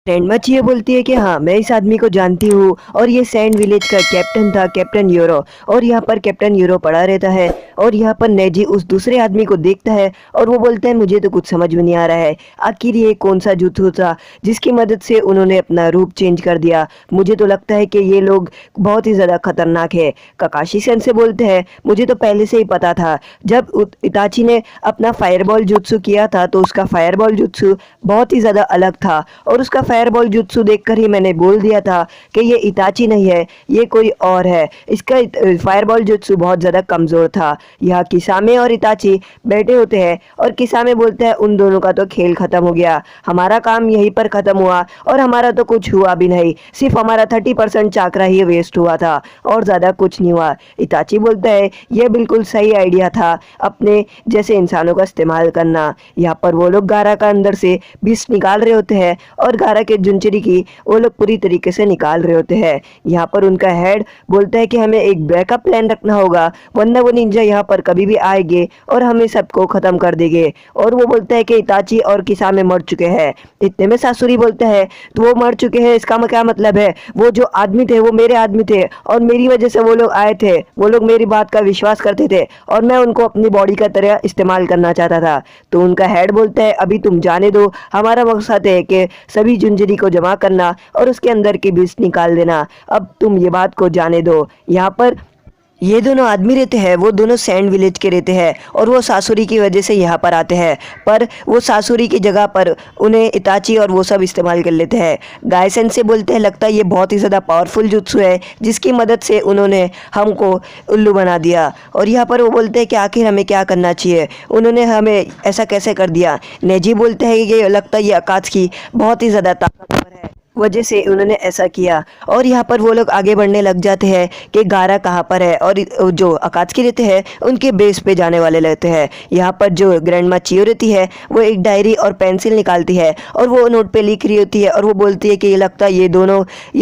Grandma चियो बोलती है कि हाँ, मैं इस आदमी को जानती हूँ और ये सैंड विलेज का कैप्टन था, कैप्टन यूरो। और यहाँ पर कैप्टन यूरो पड़ा रहता है और यहाँ पर नेजी उस दूसरे आदमी को देखता है और वो बोलता है मुझे तो कुछ समझ में नहीं आ रहा है, आखिर ये कौन सा जुत्सु था जिसकी मदद से उन्होंने अपना रूप चेंज कर दिया। मुझे तो लगता है कि ये लोग बहुत ही ज़्यादा खतरनाक है। काकाशी सेन से बोलते हैं मुझे तो पहले से ही पता था, जब इताची ने अपना फायरबॉल जुत्सु किया था तो उसका फायरबॉल जुत्सु बहुत ही ज़्यादा अलग था और उसका फायरबॉल जुत्सु देखकर ही मैंने बोल दिया था कि ये इताची नहीं है, ये कोई और है। इसका फायरबॉल जुत्सु बहुत ज़्यादा कमज़ोर था। यहाँ किसामे और इताची बैठे होते हैं और किसामे बोलते हैं उन दोनों का तो खेल खत्म हो गया, हमारा काम यहीं पर खत्म हुआ और हमारा तो कुछ हुआ भी नहीं, सिर्फ हमारा 30% चाकरा ही वेस्ट हुआ था और ज़्यादा कुछ नहीं हुआ। इताची बोलता है ये बिल्कुल सही आइडिया था, अपने जैसे इंसानों का इस्तेमाल करना। यहाँ पर वो लोग गारा का अंदर से बिस्ट निकाल रहे होते हैं और गारा के जुंचरी की वो लोग पूरी तरीके से निकाल रहे होते हैं। यहाँ पर उनका हेड बोलता है कि हमें एक बैकअप प्लान रखना होगा, वरना वो निंजा यहाँ पर कभी भी आएंगे और हमें सबको खत्म कर देंगे। और वो बोलता है कि इताची और किसामे मर चुके हैं। इतने में सासुरी बोलता है तो वो मर चुके हैं इसका क्या मतलब है, वो जो आदमी थे वो मेरे आदमी थे और मेरी वजह से वो लोग आए थे, वो लोग मेरी बात का विश्वास करते थे और मैं उनको अपनी बॉडी का तरह इस्तेमाल करना चाहता था। तो उनका हेड बोलता है अभी तुम जाने दो, हमारा मकसद है कि सभी जुंजरी को जमा करना और उसके अंदर की बीज निकाल देना, अब तुम ये बात को जाने दो। यहाँ पर ये दोनों आदमी रहते हैं, वो दोनों सैंड विलेज के रहते हैं और वो सासुरी की वजह से यहाँ पर आते हैं, पर वो सासुरी की जगह पर उन्हें इताची और वो सब इस्तेमाल कर लेते हैं। गायसेन से बोलते हैं लगता है ये बहुत ही ज़्यादा पावरफुल जुत्सु है जिसकी मदद से उन्होंने हमको उल्लू बना दिया। और यहाँ पर वो बोलते हैं कि आखिर हमें क्या करना चाहिए, उन्होंने हमें ऐसा कैसे कर दिया। नेजी बोलते हैं कि ये लगता है ये अकात्सुकी बहुत ही ज़्यादा ताकतवर है, वजह से उन्होंने ऐसा किया। और यहाँ पर वो लोग आगे बढ़ने लग जाते हैं कि गारा कहाँ पर है और जो अकात्सुकी रहते हैं उनके बेस पे जाने वाले रहते हैं। यहाँ पर जो ग्रैंडमा चियो रहती है वो एक डायरी और पेंसिल निकालती है और वो नोट पे लिख रही होती है और वो बोलती है कि ये लगता है ये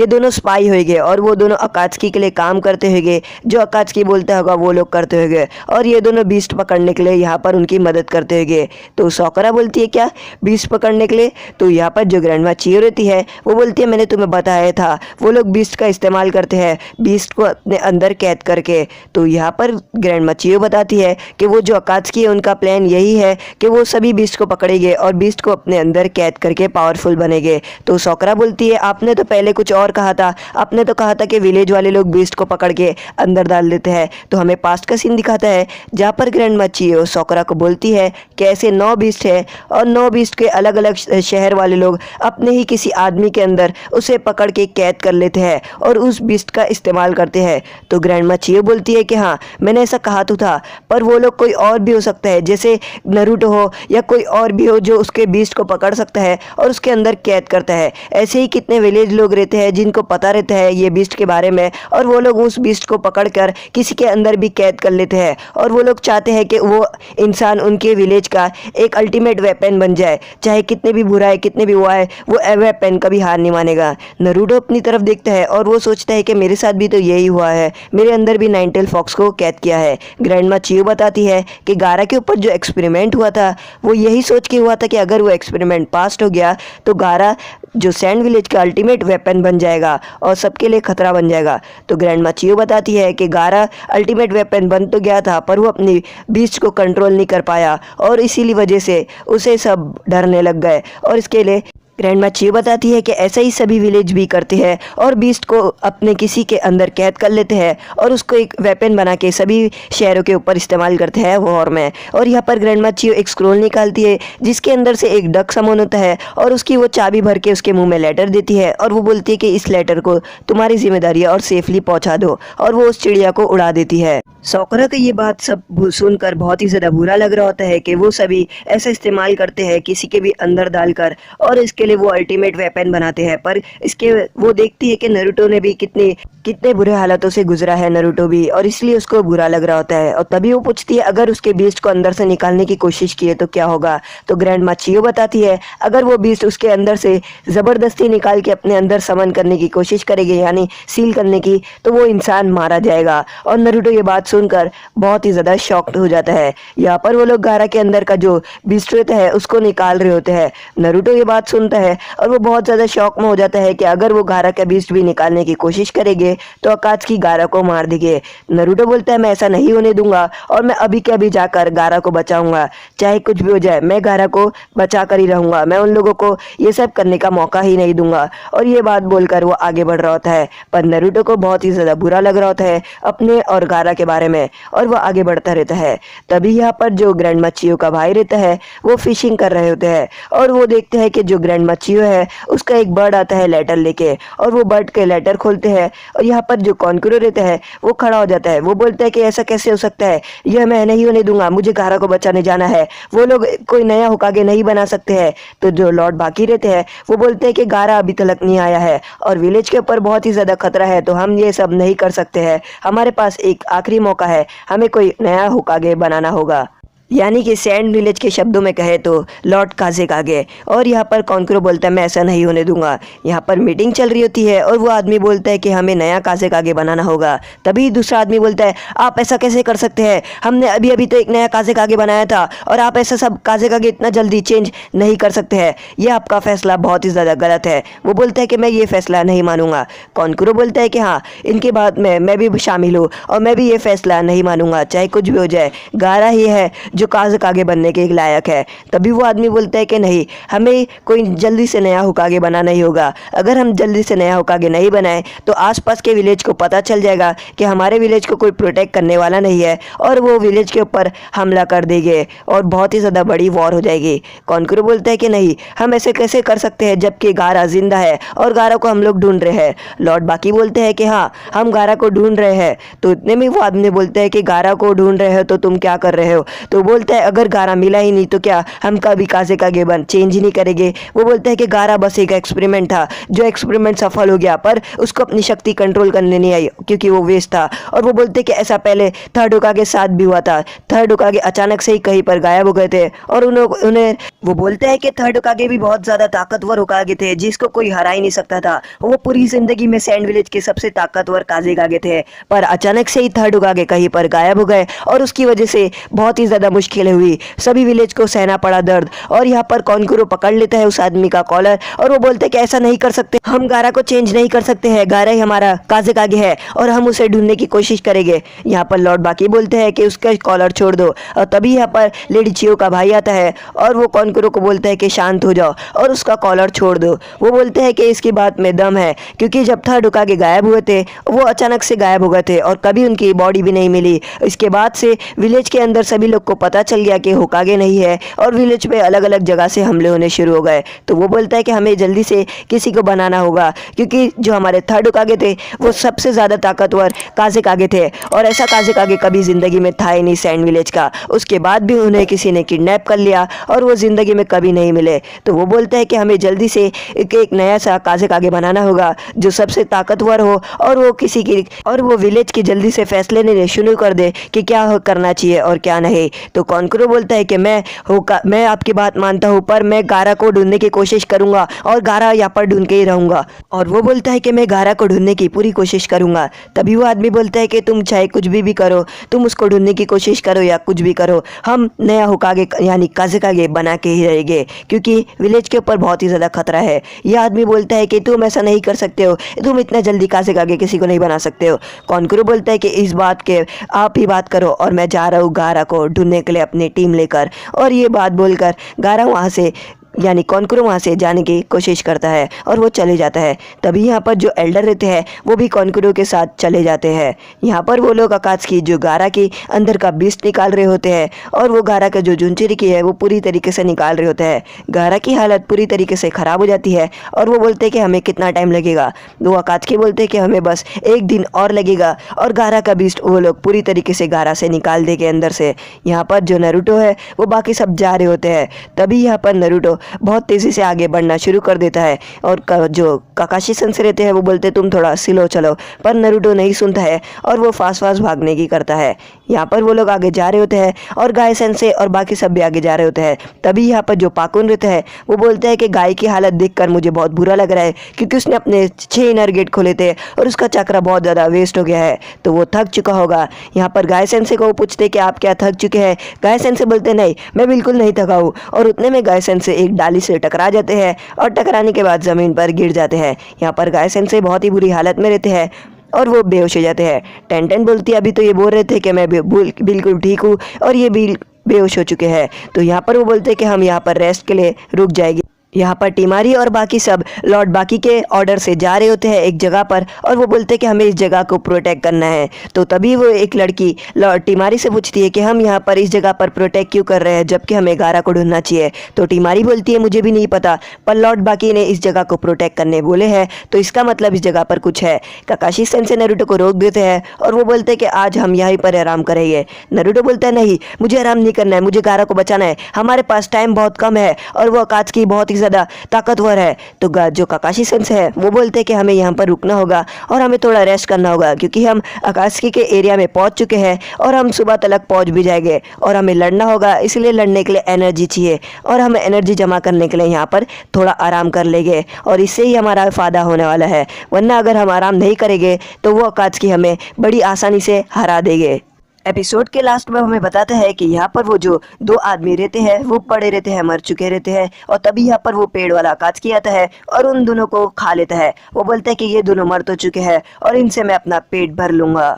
दोनों स्पाई होंगे और वो दोनों अकात्सुकी के लिए काम करते होंगे, जो अकात्सुकी बोलता होगा वो लोग करते होंगे और ये दोनों बीस्ट पकड़ने के लिए यहाँ पर उनकी मदद करते होंगे। तो सोकरा बोलती है क्या बीस्ट पकड़ने के लिए, तो यहाँ पर जो ग्रैंडमा चियो रहती है वो बोलती है मैंने तुम्हें बताया था वो लोग बीस्ट का इस्तेमाल करते हैं बीस्ट को अपने अंदर कैद करके। तो यहाँ पर ग्रैंडमा चियो बताती है कि वो जो अकात्सुकी है उनका प्लान यही है कि वो सभी बीस्ट को पकड़ेंगे और बीस्ट को अपने अंदर कैद करके पावरफुल बनेंगे। तो सोकरा बोलती है आपने तो पहले कुछ और कहा था, आपने तो कहा था कि विलेज वाले लोग बीस्ट को पकड़ के अंदर डाल देते हैं। तो हमें पास्ट का सीन दिखाता है जहाँ पर ग्रैंडमा चियो सोकरा को बोलती है कि ऐसे 9 बीस्ट है और 9 बीस्ट के अलग अलग शहर वाले लोग अपने ही किसी आदमी के अंदर उसे पकड़ के कैद कर लेते हैं और उस बीस्ट का इस्तेमाल करते हैं। तो ग्रैंडमा चियो बोलती है कि हाँ मैंने ऐसा कहा तो था, पर वो लोग कोई और भी हो सकता है, जैसे नरूटो हो या कोई और भी हो जो उसके बीस्ट को पकड़ सकता है और उसके अंदर कैद करता है। ऐसे ही कितने विलेज लोग रहते हैं जिनको पता रहता है ये बीस्ट के बारे में और वो लोग उस बीस्ट को पकड़ कर किसी के अंदर भी कैद कर लेते हैं और वो लोग चाहते हैं कि वो इंसान उनके विलेज का एक अल्टीमेट वेपन बन जाए, चाहे कितने भी बुरा है कितने भी हुआ है वो वेपन कभी हार नहीं मानेगा। नरूटो अपनी तरफ देखता है और वो सोचता है कि मेरे साथ भी तो यही हुआ है, मेरे अंदर भी नाइनटेल फॉक्स को कैद किया है। ग्रैंडमा चियो बताती है कि गारा के ऊपर जो एक्सपेरिमेंट हुआ था वो यही सोच के हुआ था कि अगर वो एक्सपेरिमेंट पास हो गया तो गारा जो सैंड विलेज का अल्टीमेट वेपन बन जाएगा और सबके लिए खतरा बन जाएगा। तो ग्रैंडमा चियो बताती है कि गारा अल्टीमेट वेपन बन तो गया था पर वो अपनी बीस्ट को कंट्रोल नहीं कर पाया और इसीलिए वजह से उसे सब डरने लग गए। और इसके लिए ग्रैंडमा चियो बताती है कि ऐसा ही सभी विलेज भी करते हैं और बीस्ट को अपने किसी के अंदर कैद कर लेते हैं और उसको एक वेपन बना के सभी शहरों के ऊपर इस्तेमाल करते हैं वॉर में। और यहाँ पर ग्रैंडमा चियो एक स्क्रोल निकालती है जिसके अंदर से एक डक समन होता है और उसकी वो चाबी भर के उसके मुंह में लेटर देती है और वो बोलती है कि इस लेटर को तुम्हारी जिम्मेदारी है और सेफली पहुँचा दो, और वो उस चिड़िया को उड़ा देती है। सोकरा को ये बात सब सुनकर बहुत ही ज़्यादा बुरा लग रहा होता है कि वो सभी ऐसा इस्तेमाल करते हैं किसी के भी अंदर डालकर और इसके लिए वो अल्टीमेट वेपन बनाते हैं। पर इसके वो देखती है कि नरूटो ने भी कितने बुरे हालातों से गुजरा है नरूटो भी, और इसलिए उसको बुरा लग रहा होता है। और तभी वो पूछती है अगर उसके बीस्ट को अंदर से निकालने की कोशिश की तो क्या होगा। तो ग्रैंडमा चियो बताती है अगर वो बीस्ट उसके अंदर से ज़बरदस्ती निकाल के अपने अंदर समन करने की कोशिश करेगी यानी सील करने की, तो वो इंसान मारा जाएगा। और नरूटो ये बात सुनकर बहुत ही ज़्यादा शॉक्ड हो जाता है। यहाँ पर वो लोग गारा के अंदर का जो बीस्ट रहता है उसको निकाल रहे होते हैं। नरूटो ये बात सुनता होता है और वो बहुत ज़्यादा शौक में हो जाता है कि अगर वो गारा का बीस्ट भी निकालने की कोशिश करेंगे तो अकात्सुकी गारा को मार देंगे। नारुतो बोलता है मैं ऐसा नहीं होने दूंगा और मैं अभी के अभी जाकर गारा को बचाऊंगा, चाहे कुछ भी हो जाए मैं गारा को बचा कर ही रहूंगा, मैं उन लोगों को ये सब करने का मौका ही नहीं दूंगा। और ये बात बोलकर वो आगे बढ़ रहा होता है, पर नारुतो को बहुत ही ज़्यादा बुरा लग रहा होता है अपने और गारा के बारे में और वो आगे बढ़ता रहता है। तभी यहाँ पर जो ग्रैंड मच्छियों का भाई रहता है वो फिशिंग कर रहे होते हैं और वो देखते हैं कि जो ग्रैंड मच्छियों है उसका एक बर्ड आता है लेटर लेके और वो बर्ड के लेटर खोलते हैं और यहाँ पर जो कॉन्कुरो रहता है वो खड़ा हो जाता है। वो बोलता है कि ऐसा कैसे हो सकता है, यह मैं नहीं होने दूंगा, मुझे गारा को बचाने जाना है, वो लोग कोई नया होकागे नहीं बना सकते हैं। तो जो लॉर्ड बाकी रहते हैं वो बोलते हैं कि गारा अभी तक नहीं आया है और विलेज के ऊपर बहुत ही ज़्यादा खतरा है, तो हम ये सब नहीं कर सकते हैं, हमारे पास एक आखिरी मौका है, हमें कोई नया होकागे बनाना होगा। यानी कि सैंड विलेज के शब्दों में कहे तो लॉर्ड काज़ेकागे। और यहाँ पर कॉन्कुरो बोलता है मैं ऐसा नहीं होने दूंगा। यहाँ पर मीटिंग चल रही होती है और वो आदमी बोलता है कि हमें नया काज़ेकागे बनाना होगा। तभी दूसरा आदमी बोलता है आप ऐसा कैसे कर सकते हैं, हमने अभी अभी तो एक नया काज़ेकागे बनाया था और आप ऐसा सब काज़ेकागे इतना जल्दी चेंज नहीं कर सकते हैं, यह आपका फैसला बहुत ही ज़्यादा गलत है। वो बोलता है कि मैं ये फैसला नहीं मानूंगा। कॉन्कुरो बोलता है कि हाँ इनके बाद में मैं भी शामिल हूँ और मैं भी ये फैसला नहीं मानूंगा, चाहे कुछ भी हो जाए, गारा ही है जो काज़ेकागे बनने के लायक है। तभी वो आदमी बोलता है कि नहीं, हमें कोई जल्दी से नया होकागे बनाना ही होगा, अगर हम जल्दी से नया होकागे नहीं बनाए तो आसपास के विलेज को पता चल जाएगा कि हमारे विलेज को कोई प्रोटेक्ट करने वाला नहीं है और वो विलेज के ऊपर हमला कर देंगे और बहुत ही ज़्यादा बड़ी वॉर हो जाएगी। कॉन्कुरो बोलता है कि नहीं, हम ऐसे कैसे कर सकते हैं जबकि गारा जिंदा है और गारा को हम लोग ढूंढ रहे हैं। लॉर्ड बाकी बोलते हैं कि हाँ हम गारा को ढूंढ रहे हैं। तो इतने में वो आदमी बोलता है कि गारा को ढूंढ रहे हो तो तुम क्या कर रहे हो। तो बोलता है अगर गारा मिला ही नहीं तो क्या हम कभी काज़ेकागे बन चेंज ही नहीं करेंगे। वो बोलता है कि गारा बस एक एक्सपेरिमेंट था, जो एक्सपेरिमेंट सफल हो गया पर उसको अपनी शक्ति कंट्रोल करने नहीं आई क्योंकि वो वेस्ट था। और वो बोलते हैं कि ऐसा पहले थर्ड होकागे के साथ भी हुआ था, थर्ड होकागे अचानक से ही कहीं पर गायब हो गए थे और उन्हें वो बोलते हैं कि थर्ड होकागे भी बहुत ज्यादा ताकतवर होकागे थे जिसको कोई हरा ही नहीं सकता था। वो पूरी जिंदगी में सैंड विलेज के सबसे ताकतवर काज़ेकागे थे, पर अचानक से ही थर्ड होकागे कहीं पर गायब हो गए और उसकी वजह से बहुत ही ज्यादा मुश्किलें हुई, सभी विलेज को सहना पड़ा दर्द। और यहाँ पर कॉन्कुरो पकड़ लेता है उस आदमी का कॉलर और वो बोलते हैं कि ऐसा नहीं कर सकते, हम गारा को चेंज नहीं कर सकते हैं, गारा ही हमारा काज़ेकागे है और हम उसे ढूंढने की कोशिश करेंगे। यहाँ पर लॉर्ड बाकी बोलते हैं कि उसका कॉलर छोड़ दो और तभी यहाँ पर लेडी चियो का भाई आता है और वो कॉन्कुरो को बोलता है कि शांत हो जाओ और उसका कॉलर छोड़ दो। वो बोलते हैं कि इसकी बात में दम है क्योंकि जब थर्ड होकागे गायब हुए थे वो अचानक से गायब हो गए थे और कभी उनकी बॉडी भी नहीं मिली। इसके बाद से विलेज के अंदर सभी लोग को पता चल गया कि होकागे नहीं है और विलेज पे अलग अलग जगह से हमले होने शुरू हो गए। तो वो बोलता है कि हमें जल्दी से किसी को बनाना होगा क्योंकि जो हमारे थर्ड होकागे थे वो सबसे ज़्यादा ताकतवर काज़ेकागे थे और ऐसा काज़ेकागे कभी ज़िंदगी में था ही नहीं सैंड विलेज का। उसके बाद भी उन्हें किसी ने किडनैप कर लिया और वो ज़िंदगी में कभी नहीं मिले। तो वो बोलता है कि हमें जल्दी से एक नया सा काज़ेकागे बनाना होगा जो सबसे ताकतवर हो और वो किसी की और वो विलेज की जल्दी से फैसले लेने शुरू कर दे कि क्या करना चाहिए और क्या नहीं। तो कॉन्कुरो बोलता है कि मैं आपकी बात मानता हूँ पर मैं गारा को ढूंढने की कोशिश करूंगा और गारा यहाँ पर ढूंढ के ही रहूंगा। और वो बोलता है कि मैं गारा को ढूंढने की पूरी कोशिश करूंगा। तभी वो आदमी बोलता है कि तुम चाहे कुछ भी करो, तुम उसको ढूंढने की कोशिश करो या कुछ भी करो, हम नया होकागे यानी काज़ेकागे बना के ही रहेंगे क्योंकि विलेज के ऊपर बहुत ही ज़्यादा खतरा है। यह आदमी बोलता है कि तुम ऐसा नहीं कर सकते हो, तुम इतना जल्दी काज़ेकागे किसी को नहीं बना सकते हो। कॉन्कुरो बोलता है कि इस बात के आप ही बात करो और मैं जा रहा हूँ गारा को ढूंढने के लिए अपनी टीम लेकर। और ये बात बोलकर गारा वहाँ से यानी कॉन्कुरो वहाँ से जाने की कोशिश करता है और वो चले जाता है। तभी यहाँ पर जो एल्डर रहते हैं वो भी कॉन्कुरो के साथ चले जाते हैं। यहाँ पर वो लोग अकात्सुकी जो गारा की अंदर का बीस्ट निकाल रहे होते हैं और वो गारा का जो जुंचिरिकी है वो पूरी तरीके से निकाल रहे होते हैं। गारा की हालत पूरी तरीके से ख़राब हो जाती है और वो बोलते हैं कि हमें कितना टाइम लगेगा। वो अकात्सुकी बोलते हैं कि हमें बस एक दिन और लगेगा और गारा का बीस्ट वो लोग पूरी तरीके से गारा से निकाल देंगे अंदर से। यहाँ पर जो नारुतो है वो बाकी सब जा रहे होते हैं। तभी यहाँ पर नारुतो बहुत तेज़ी से आगे बढ़ना शुरू कर देता है और जो काकाशी सेंसे रहते हैं वो बोलते तुम थोड़ा स्लो चलो, पर नारुतो नहीं सुनता है और वो फास्ट भागने की करता है। यहाँ पर वो लोग आगे जा रहे होते हैं और गाय सेंसे और बाकी सब भी आगे जा रहे होते हैं। तभी यहाँ पर जो पाकुन रहता है वो बोलता है कि गाय की हालत देखकर मुझे बहुत बुरा लग रहा है क्योंकि उसने अपने 6 इनर गेट खोले थे और उसका चक्रा बहुत ज़्यादा वेस्ट हो गया है, तो वो थक चुका होगा। यहाँ पर गाय सेंसे को पूछते कि आप क्या थक चुके हैं। गाय सेंसे बोलते नहीं, मैं बिल्कुल नहीं थका हूँ। और उतने में गाय सेंसे एक डाली से टकरा जाते हैं और टकराने के बाद ज़मीन पर गिर जाते हैं। यहाँ पर गाय सेंसे बहुत ही बुरी हालत में रहते हैं और वो बेहोश हो जाते हैं। टेन बोलती है अभी तो ये बोल रहे थे कि मैं बिल्कुल ठीक हूँ और ये भी बेहोश हो चुके हैं। तो यहाँ पर वो बोलते हैं कि हम यहाँ पर रेस्ट के लिए रुक जाएंगे। यहाँ पर टिमारी और बाकी सब लॉर्ड बाकी के ऑर्डर से जा रहे होते हैं एक जगह पर और वो बोलते हैं कि हमें इस जगह को प्रोटेक्ट करना है। तो तभी वो एक लड़की लॉर्ड टिमारी से पूछती है कि हम यहाँ पर इस जगह पर प्रोटेक्ट क्यों कर रहे हैं जबकि हमें गारा को ढूंढना चाहिए। तो टिमारी बोलती है मुझे भी नहीं पता, पर लॉर्ड बाकी ने इस जगह को प्रोटेक्ट करने बोले हैं तो इसका मतलब इस जगह पर कुछ है। काकाशी सेंसे नरूटो को रोक देते हैं और वो बोलते हैं कि आज हम यहीं पर आराम करेंगे। नरूटो बोलता है नहीं, मुझे आराम नहीं करना है, मुझे गारा को बचाना है, हमारे पास टाइम बहुत कम है और वो अकात्सुकी बहुत ही ज़्यादा ताकतवर है। तो जो काकाशी सेंसे है वो बोलते हैं कि हमें यहाँ पर रुकना होगा और हमें थोड़ा रेस्ट करना होगा क्योंकि हम अकात्सुकी के एरिया में पहुँच चुके हैं और हम सुबह तक पहुँच भी जाएंगे और हमें लड़ना होगा, इसलिए लड़ने के लिए एनर्जी चाहिए और हमें एनर्जी जमा करने के लिए यहाँ पर थोड़ा आराम कर लेंगे और इससे ही हमारा फ़ायदा होने वाला है। वरना अगर हम आराम नहीं करेंगे तो वो अकात्सुकी हमें बड़ी आसानी से हरा देंगे। एपिसोड के लास्ट में हमें बताता है कि यहाँ पर वो जो दो आदमी रहते हैं वो पड़े रहते हैं, मर चुके रहते हैं और तभी यहाँ पर वो पेड़ वाला अकात्सुकी आता है और उन दोनों को खा लेता है। वो बोलता है कि ये दोनों मर तो चुके हैं और इनसे मैं अपना पेट भर लूँगा।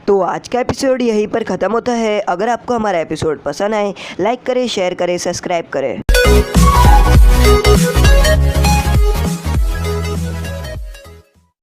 तो आज का एपिसोड यहीं पर ख़त्म होता है। अगर आपको हमारा एपिसोड पसंद आए लाइक करें, शेयर करें, सब्सक्राइब करें।